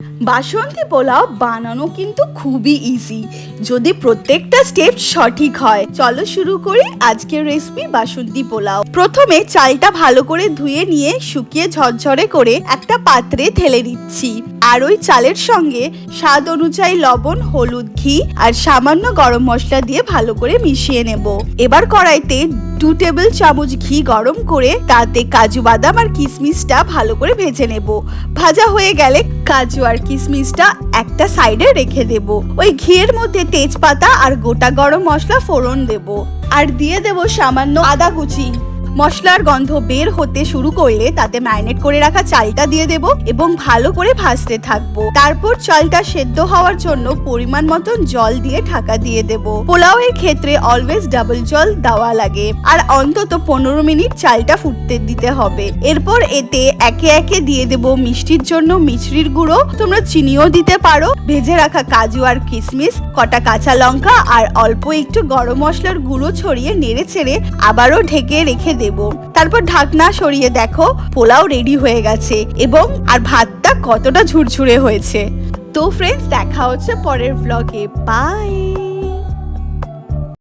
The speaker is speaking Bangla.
বাসন্তী পোলাও বানানো কিন্তু খুবই ইজি যদি প্রত্যেকটা স্টেপ সঠিক হয়। চলো শুরু করি আজকের রেসিপি বাসন্তী পোলাও। প্রথমে চালটা ভালো করে ধুয়ে নিয়ে শুকিয়ে ঝরঝরে করে একটা পাত্রে ঢেলে দিচ্ছি। আর ওই চালের সঙ্গে স্বাদ অনুযায়ী লবণ, হলুদ, ঘি আর সামান্য গরম মশলা দিয়ে ভালো করে মিশিয়ে নেব। এবার কড়াইতে 2 টেবিল চামচ ঘি গরম করে তাতে কাজু বাদাম আর কিশমিশটা ভালো করে ভেজে নেব। ভাজা হয়ে গেলে কাজু আর কিশমিশটা একটা সাইডে রেখে দেব। ওই ঘিয়ের মধ্যে তেজপাতা আর গোটা গরম মশলা ফোড়ন দেব আর দিয়ে দেব সামান্য আদা কুচি। মশলার গন্ধ বের হতে শুরু করলে তাতে ম্যারিনেট করে রাখা চালটা দিয়ে দেব এবং ভালো করে ভাজতে থাকবো। তারপর চালটা সেদ্ধ হওয়ার জন্য পরিমাণ মতন জল দিয়ে ঢাকা দিয়ে দেব। পোলাওয়ের ক্ষেত্রে অলওয়েজ ডাবল জল দেওয়া লাগে আর অন্তত 15 মিনিট চালটা ফুটতে দিতে হবে। এরপর এতে একে একে দিয়ে দেব মিষ্টির জন্য মিছরির গুঁড়ো, তোমরা চিনিও দিতে পারো, ভেজে রাখা কাজু আর কিশমিশ, কটা কাঁচা লঙ্কা আর অল্প একটু গরম মশলার গুঁড়ো ছড়িয়ে নেড়ে ছেড়ে আবারও ঢেকে রেখে দেব। তারপর ঢাকনা সরিয়ে দেখো পোলাও রেডি হয়ে গেছে এবং আর ভাতটা কতটা ঝুরঝুরে হয়েছে। তো ফ্রেন্ডস, দেখা হচ্ছে পরের ব্লগে। বাই।